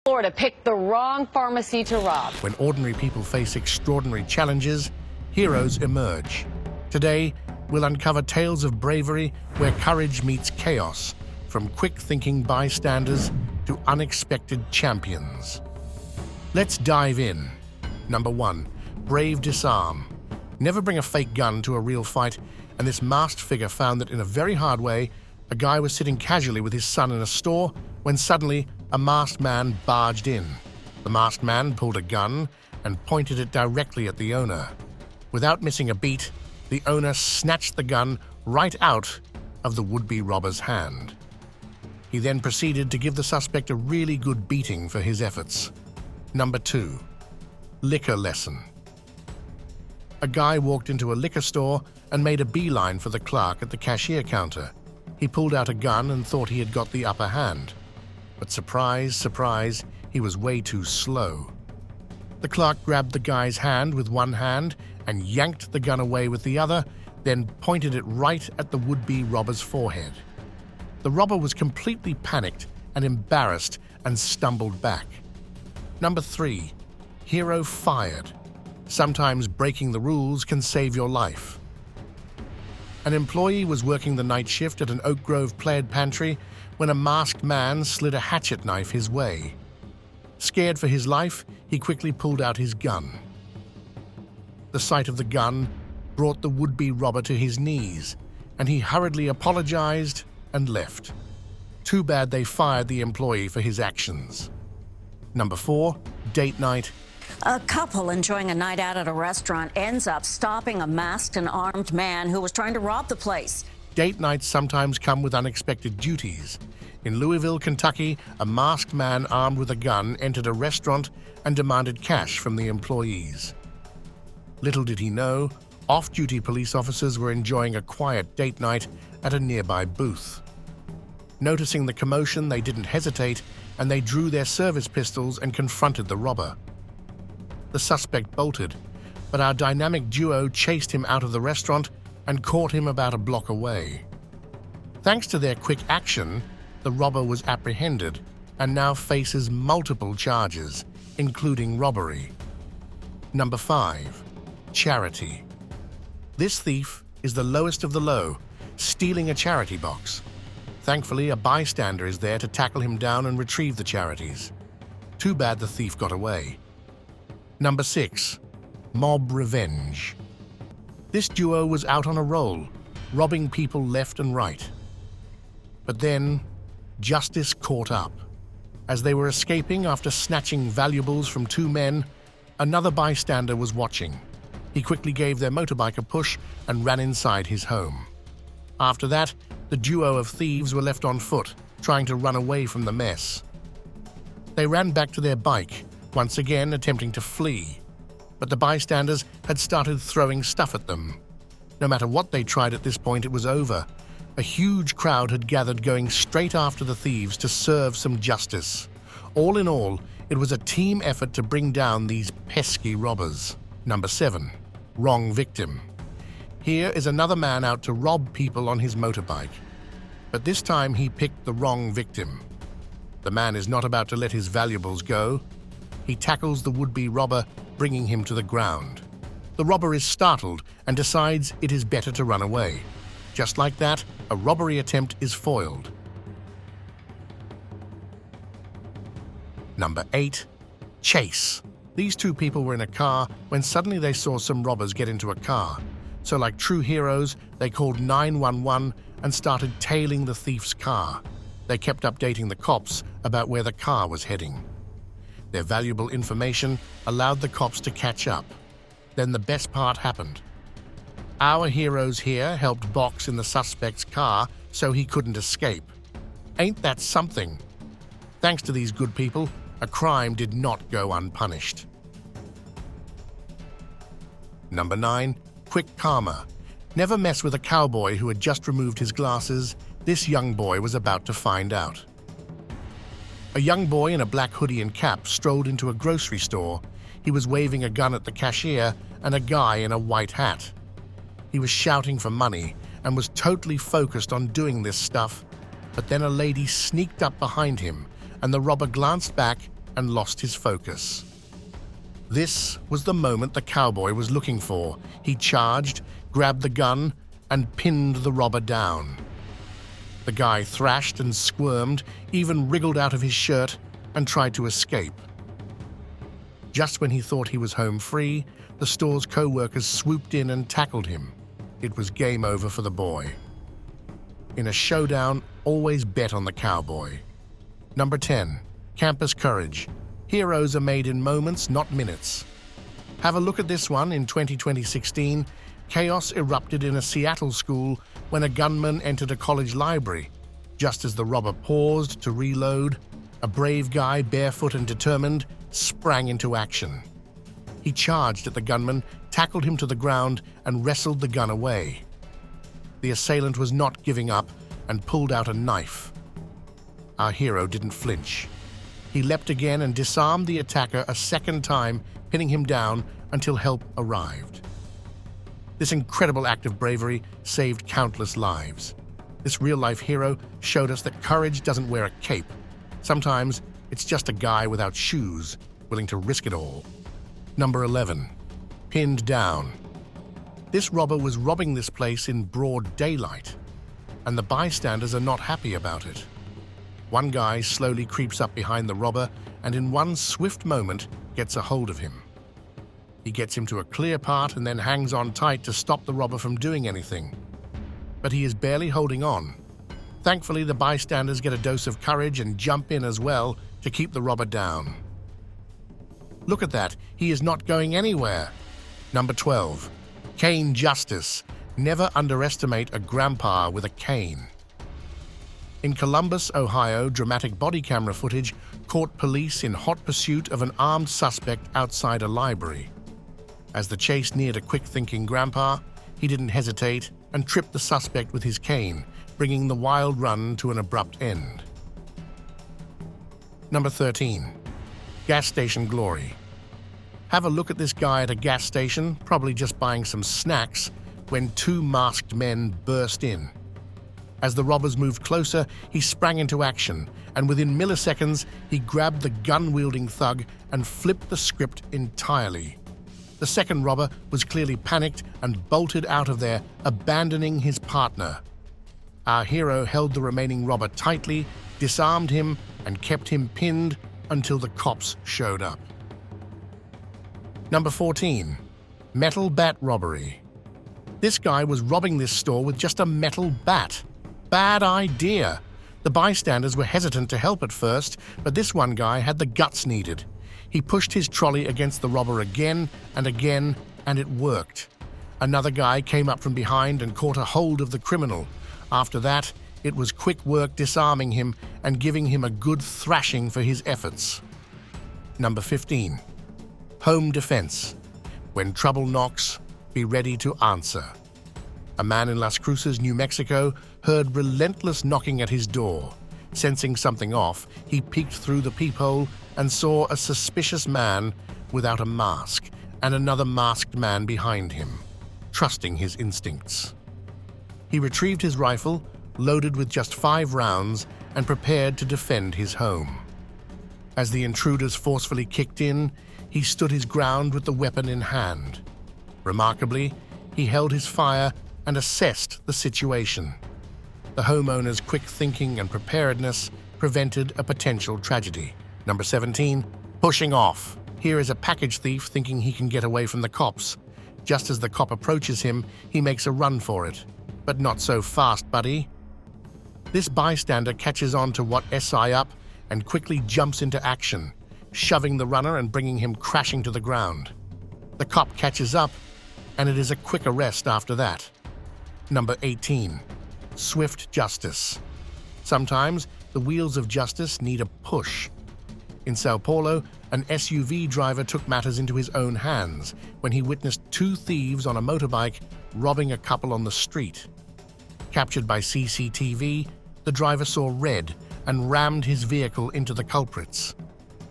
Florida picked the wrong pharmacy to rob. When ordinary people face extraordinary challenges, heroes emerge. Today, we'll uncover tales of bravery where courage meets chaos, from quick-thinking bystanders to unexpected champions. Let's dive in. Number 1. Brave disarm. Never bring a fake gun to a real fight, and this masked figure found that in a very hard way, a guy was sitting casually with his son in a store when suddenly a masked man barged in. The masked man pulled a gun and pointed it directly at the owner. Without missing a beat, the owner snatched the gun right out of the would-be robber's hand. He then proceeded to give the suspect a really good beating for his efforts. Number 2. Liquor lesson. A guy walked into a liquor store and made a beeline for the clerk at the cashier counter. He pulled out a gun and thought he had got the upper hand. But surprise, surprise, he was way too slow. The clerk grabbed the guy's hand with one hand and yanked the gun away with the other, then pointed it right at the would-be robber's forehead. The robber was completely panicked and embarrassed and stumbled back. Number 3. Hero fired. Sometimes breaking the rules can save your life. An employee was working the night shift at an Oak Grove plaid pantry when a masked man slid a hatchet knife his way. Scared for his life, he quickly pulled out his gun. The sight of the gun brought the would-be robber to his knees, and he hurriedly apologized and left. Too bad they fired the employee for his actions. Number 4. Date night. A couple enjoying a night out at a restaurant ends up stopping a masked and armed man who was trying to rob the place. Date nights sometimes come with unexpected duties. In Louisville, Kentucky, a masked man armed with a gun entered a restaurant and demanded cash from the employees. Little did he know, off-duty police officers were enjoying a quiet date night at a nearby booth. Noticing the commotion, they didn't hesitate, and they drew their service pistols and confronted the robber. The suspect bolted, but our dynamic duo chased him out of the restaurant and caught him about a block away. Thanks to their quick action, the robber was apprehended and now faces multiple charges, including robbery. Number 5. Charity. This thief is the lowest of the low, stealing a charity box. Thankfully, a bystander is there to tackle him down and retrieve the charities. Too bad the thief got away. Number 6. Mob revenge. This duo was out on a roll, robbing people left and right. But then, justice caught up. As they were escaping after snatching valuables from 2 men, another bystander was watching. He quickly gave their motorbike a push and ran inside his home. After that, the duo of thieves were left on foot, trying to run away from the mess. They ran back to their bike, once again attempting to flee. But the bystanders had started throwing stuff at them. No matter what they tried at this point, it was over. A huge crowd had gathered going straight after the thieves to serve some justice. All in all, it was a team effort to bring down these pesky robbers. Number 7. Wrong victim. Here is another man out to rob people on his motorbike. But this time he picked the wrong victim. The man is not about to let his valuables go. He tackles the would-be robber, bringing him to the ground. The robber is startled and decides it is better to run away. Just like that, a robbery attempt is foiled. Number 8. Chase. These 2 people were in a car when suddenly they saw some robbers get into a car. So like true heroes, they called 911 and started tailing the thief's car. They kept updating the cops about where the car was heading. Their valuable information allowed the cops to catch up. Then the best part happened. Our heroes here helped box in the suspect's car so he couldn't escape. Ain't that something? Thanks to these good people, a crime did not go unpunished. Number 9. Quick karma. Never mess with a cowboy who had just removed his glasses. This young boy was about to find out. A young boy in a black hoodie and cap strolled into a grocery store. He was waving a gun at the cashier and a guy in a white hat. He was shouting for money and was totally focused on doing this stuff. But then a lady sneaked up behind him, and the robber glanced back and lost his focus. This was the moment the cowboy was looking for. He charged, grabbed the gun, and pinned the robber down. The guy thrashed and squirmed, even wriggled out of his shirt and tried to escape. Just when he thought he was home free, the store's co-workers swooped in and tackled him. It was game over for the boy. In a showdown, always bet on the cowboy. Number 10. Campus courage. Heroes are made in moments, not minutes. Have a look at this one. In 2016, chaos erupted in a Seattle school when a gunman entered a college library. Just as the robber paused to reload, a brave guy, barefoot and determined, sprang into action. He charged at the gunman, tackled him to the ground, and wrestled the gun away. The assailant was not giving up and pulled out a knife. Our hero didn't flinch. He leapt again and disarmed the attacker a second time, pinning him down until help arrived. This incredible act of bravery saved countless lives. This real-life hero showed us that courage doesn't wear a cape. Sometimes it's just a guy without shoes, willing to risk it all. Number 11. Pinned down. This robber was robbing this place in broad daylight, and the bystanders are not happy about it. One guy slowly creeps up behind the robber and in one swift moment gets a hold of him. He gets him to a clear part and then hangs on tight to stop the robber from doing anything. But he is barely holding on. Thankfully, the bystanders get a dose of courage and jump in as well to keep the robber down. Look at that, he is not going anywhere. Number 12. Cane justice. Never underestimate a grandpa with a cane. In Columbus, Ohio, dramatic body camera footage caught police in hot pursuit of an armed suspect outside a library. As the chase neared a quick-thinking grandpa, he didn't hesitate and tripped the suspect with his cane, bringing the wild run to an abrupt end. Number 13. Gas station glory. Have a look at this guy at a gas station, probably just buying some snacks, when two masked men burst in. As the robbers moved closer, he sprang into action, and within milliseconds, he grabbed the gun-wielding thug and flipped the script entirely. The second robber was clearly panicked and bolted out of there, abandoning his partner. Our hero held the remaining robber tightly, disarmed him, and kept him pinned until the cops showed up. Number 14. Metal bat robbery. This guy was robbing this store with just a metal bat. Bad idea. The bystanders were hesitant to help at first, but this one guy had the guts needed. He pushed his trolley against the robber again, and it worked. Another guy came up from behind and caught a hold of the criminal. After that, it was quick work disarming him and giving him a good thrashing for his efforts. Number 15. Home defense. When trouble knocks, be ready to answer. A man in Las Cruces, New Mexico, heard relentless knocking at his door. Sensing something off, he peeked through the peephole and saw a suspicious man without a mask and another masked man behind him, trusting his instincts. He retrieved his rifle, loaded with just 5 rounds, and prepared to defend his home. As the intruders forcefully kicked in, he stood his ground with the weapon in hand. Remarkably, he held his fire and assessed the situation. The homeowner's quick thinking and preparedness prevented a potential tragedy. Number 17. Pushing off. Here is a package thief thinking he can get away from the cops. Just as the cop approaches him, he makes a run for it. But not so fast, buddy. This bystander catches on to what SI up and quickly jumps into action, shoving the runner and bringing him crashing to the ground. The cop catches up, and it is a quick arrest after that. Number 18. Swift justice. Sometimes the wheels of justice need a push. In Sao Paulo, an SUV driver took matters into his own hands when he witnessed 2 thieves on a motorbike robbing a couple on the street. Captured by CCTV, the driver saw red and rammed his vehicle into the culprits.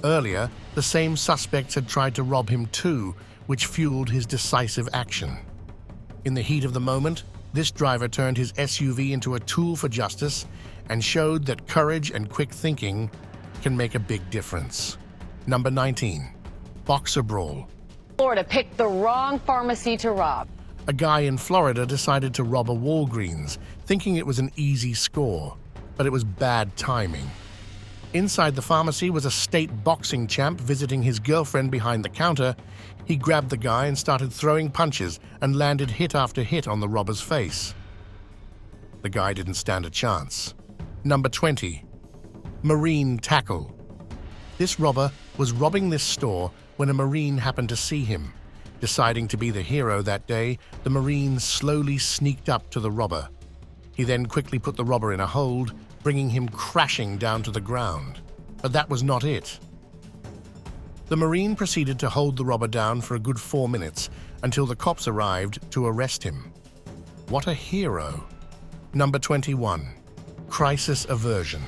Earlier, the same suspects had tried to rob him too, which fueled his decisive action. In the heat of the moment, this driver turned his SUV into a tool for justice and showed that courage and quick thinking can make a big difference. Number 19. Boxer brawl. Florida picked the wrong pharmacy to rob. A guy in Florida decided to rob a Walgreens, thinking it was an easy score, but it was bad timing. Inside the pharmacy was a state boxing champ visiting his girlfriend behind the counter. He grabbed the guy and started throwing punches and landed hit after hit on the robber's face. The guy didn't stand a chance. Number 20. Marine tackle. This robber was robbing this store when a Marine happened to see him. Deciding to be the hero that day, the Marine slowly sneaked up to the robber. He then quickly put the robber in a hold, bringing him crashing down to the ground. But that was not it. The Marine proceeded to hold the robber down for a good 4 minutes until the cops arrived to arrest him. What a hero. Number 21. Crisis aversion.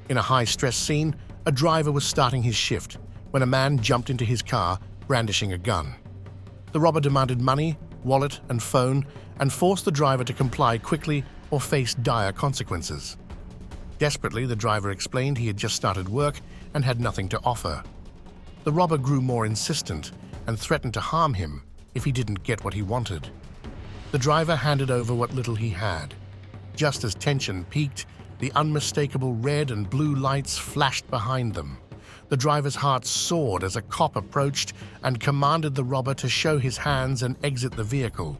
In a high-stress scene, a driver was starting his shift when a man jumped into his car, brandishing a gun. The robber demanded money, wallet, and phone, and forced the driver to comply quickly or face dire consequences. Desperately, the driver explained he had just started work and had nothing to offer. The robber grew more insistent and threatened to harm him if he didn't get what he wanted. The driver handed over what little he had. Just as tension peaked, the unmistakable red and blue lights flashed behind them. The driver's heart soared as a cop approached and commanded the robber to show his hands and exit the vehicle.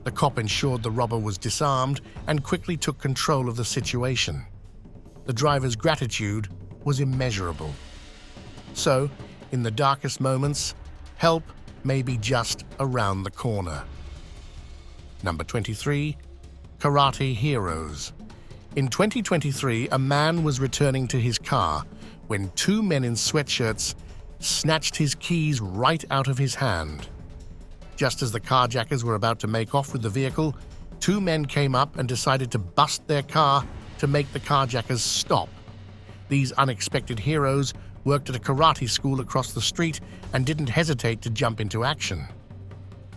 The cop ensured the robber was disarmed and quickly took control of the situation. The driver's gratitude was immeasurable. So, in the darkest moments, help may be just around the corner. Number 23. Karate heroes. In 2023, a man was returning to his car when 2 men in sweatshirts snatched his keys right out of his hand. Just as the carjackers were about to make off with the vehicle, 2 men came up and decided to bust their car to make the carjackers stop. These unexpected heroes worked at a karate school across the street and didn't hesitate to jump into action.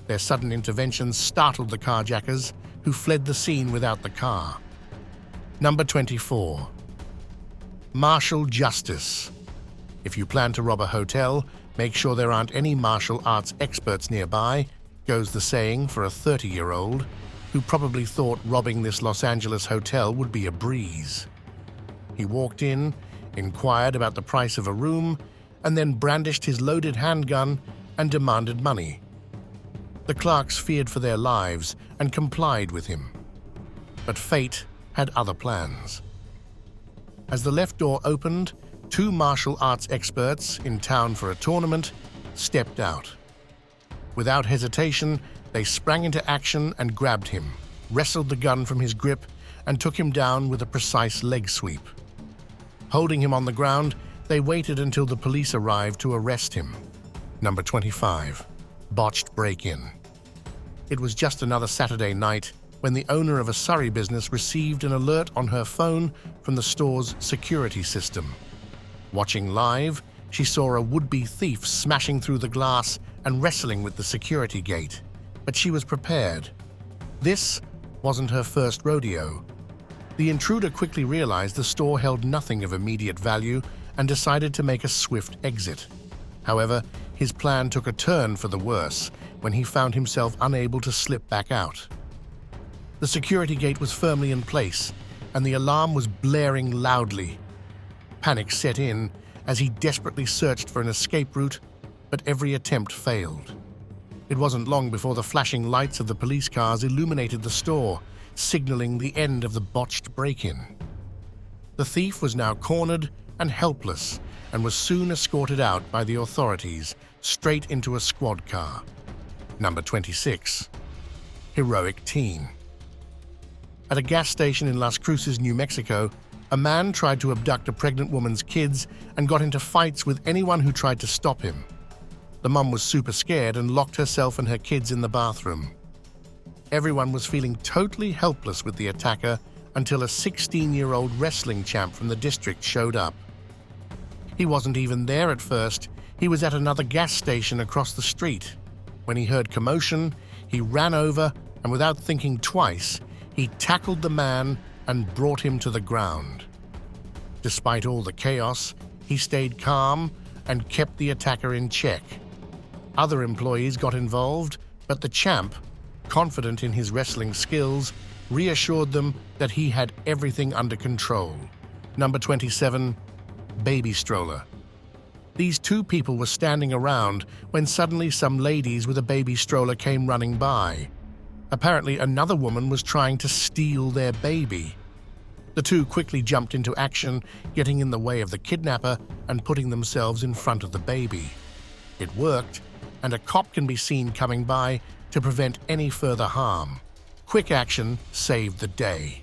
Their sudden intervention startled the carjackers, who fled the scene without the car. Number 24. Martial justice. If you plan to rob a hotel, make sure there aren't any martial arts experts nearby, goes the saying for a 30-year-old who probably thought robbing this Los Angeles hotel would be a breeze. He walked in, inquired about the price of a room, and then brandished his loaded handgun and demanded money. The clerks feared for their lives and complied with him. But fate had other plans. As the left door opened, 2 martial arts experts in town for a tournament stepped out. Without hesitation, they sprang into action and grabbed him, wrestled the gun from his grip, and took him down with a precise leg sweep. Holding him on the ground, they waited until the police arrived to arrest him. Number 25. Botched break-in. It was just another Saturday night when the owner of a Surrey business received an alert on her phone from the store's security system. Watching live, she saw a would-be thief smashing through the glass and wrestling with the security gate. But she was prepared. This wasn't her first rodeo. The intruder quickly realized the store held nothing of immediate value and decided to make a swift exit. However, his plan took a turn for the worse when he found himself unable to slip back out. The security gate was firmly in place, and the alarm was blaring loudly. Panic set in as he desperately searched for an escape route, but every attempt failed. It wasn't long before the flashing lights of the police cars illuminated the store, signaling the end of the botched break-in. The thief was now cornered and helpless, and was soon escorted out by the authorities straight into a squad car. Number 26. Heroic teen. At a gas station in Las Cruces, New Mexico, a man tried to abduct a pregnant woman's kids and got into fights with anyone who tried to stop him. The mum was super scared and locked herself and her kids in the bathroom. Everyone was feeling totally helpless with the attacker until a 16-year-old wrestling champ from the district showed up. He wasn't even there at first. He was at another gas station across the street. When he heard commotion, he ran over and without thinking twice, he tackled the man and brought him to the ground. Despite all the chaos, He stayed calm and kept the attacker in check. Other employees got involved, but the champ, confident in his wrestling skills, reassured them that he had everything under control. Number 27, baby stroller. These two people were standing around when suddenly some ladies with a baby stroller came running by. Apparently, another woman was trying to steal their baby. The two quickly jumped into action, getting in the way of the kidnapper and putting themselves in front of the baby. It worked, and a cop can be seen coming by to prevent any further harm. Quick action saved the day.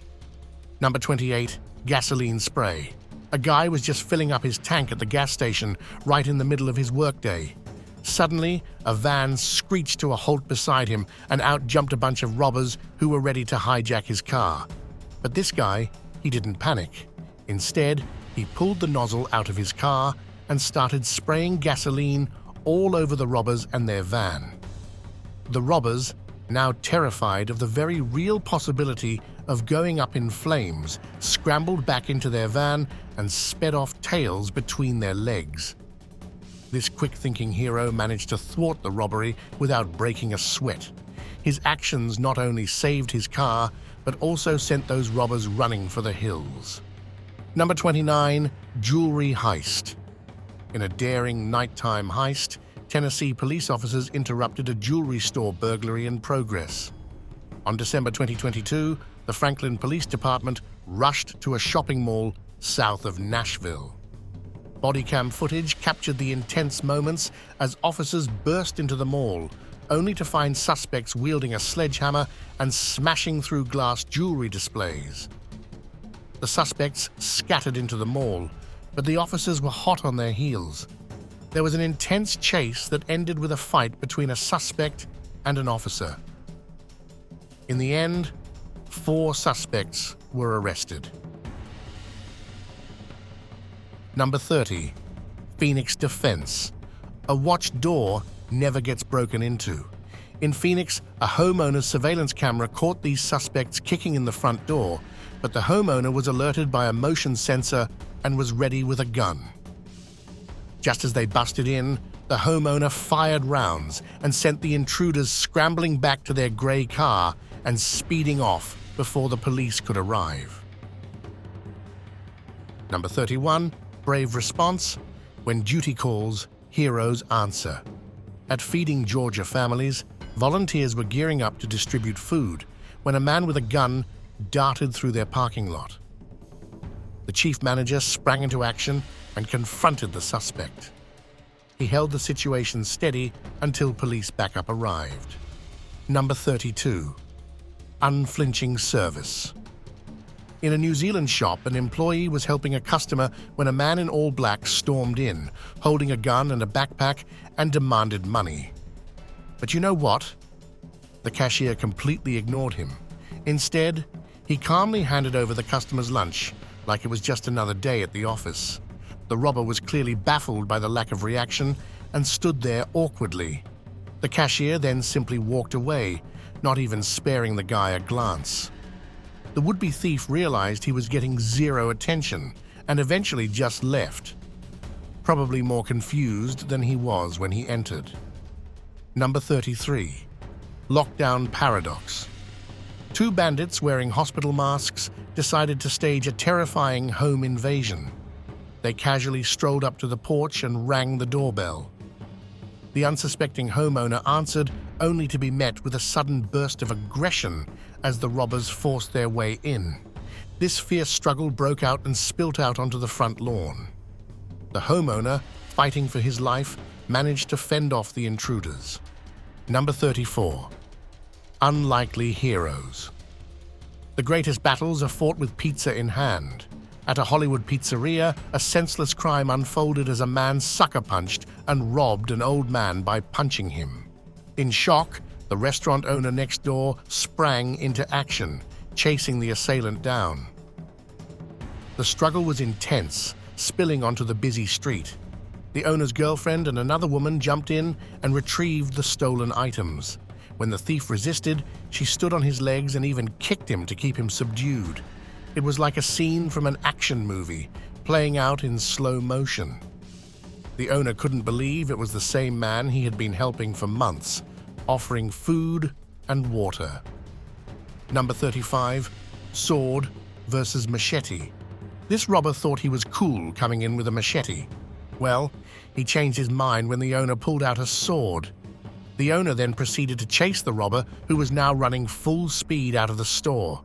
Number 28, gasoline spray. A guy was just filling up his tank at the gas station right in the middle of his workday. Suddenly, a van screeched to a halt beside him, and out jumped a bunch of robbers who were ready to hijack his car. But this guy, he didn't panic. Instead, he pulled the nozzle out of his car and started spraying gasoline all over the robbers and their van. The robbers, now terrified of the very real possibility of going up in flames, scrambled back into their van and sped off, tails between their legs. This quick-thinking hero managed to thwart the robbery without breaking a sweat. His actions not only saved his car, but also sent those robbers running for the hills. Number 29, jewelry heist. In a daring nighttime heist, Tennessee police officers interrupted a jewelry store burglary in progress. On December 2022, the Franklin Police Department rushed to a shopping mall south of Nashville. Bodycam footage captured the intense moments as officers burst into the mall, only to find suspects wielding a sledgehammer and smashing through glass jewelry displays. The suspects scattered into the mall, but the officers were hot on their heels. There was an intense chase that ended with a fight between a suspect and an officer. In the end, 4 suspects were arrested. Number 30, Phoenix defense. A watched door never gets broken into. In Phoenix, a homeowner's surveillance camera caught these suspects kicking in the front door, but the homeowner was alerted by a motion sensor and was ready with a gun. Just as they busted in, the homeowner fired rounds and sent the intruders scrambling back to their gray car and speeding off before the police could arrive. Number 31, brave response. When duty calls, heroes answer. At Feeding Georgia Families, volunteers were gearing up to distribute food when a man with a gun darted through their parking lot. The chief manager sprang into action and confronted the suspect. He held the situation steady until police backup arrived. Number 32, unflinching service. In a New Zealand shop, an employee was helping a customer when a man in all black stormed in, holding a gun and a backpack, and demanded money. But you know what? The cashier completely ignored him. Instead, he calmly handed over the customer's lunch, like it was just another day at the office. The robber was clearly baffled by the lack of reaction and stood there awkwardly. The cashier then simply walked away, not even sparing the guy a glance. The would-be thief realized he was getting zero attention and eventually just left, probably more confused than he was when he entered. Number 33, lockdown paradox. 2 bandits wearing hospital masks decided to stage a terrifying home invasion. They casually strolled up to the porch and rang the doorbell. The unsuspecting homeowner answered, only to be met with a sudden burst of aggression as the robbers forced their way in. This fierce struggle broke out and spilt out onto the front lawn. The homeowner, fighting for his life, managed to fend off the intruders. Number 34, unlikely heroes. The greatest battles are fought with pizza in hand. At a Hollywood pizzeria, a senseless crime unfolded as a man sucker-punched and robbed an old man by punching him. In shock, the restaurant owner next door sprang into action, chasing the assailant down. The struggle was intense, spilling onto the busy street. The owner's girlfriend and another woman jumped in and retrieved the stolen items. When the thief resisted, she stood on his legs and even kicked him to keep him subdued. It was like a scene from an action movie, playing out in slow motion. The owner couldn't believe it was the same man he had been helping for months, offering food and water. Number 35, sword versus machete. This robber thought he was cool coming in with a machete. Well, he changed his mind when the owner pulled out a sword. The owner then proceeded to chase the robber, who was now running full speed out of the store.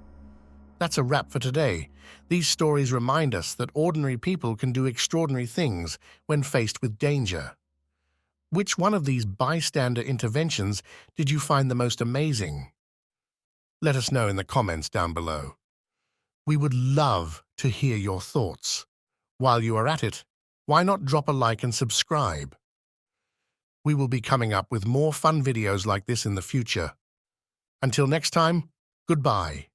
That's a wrap for today. These stories remind us that ordinary people can do extraordinary things when faced with danger. Which one of these bystander interventions did you find the most amazing? Let us know in the comments down below. We would love to hear your thoughts. While you are at it, why not drop a like and subscribe? We will be coming up with more fun videos like this in the future. Until next time, goodbye.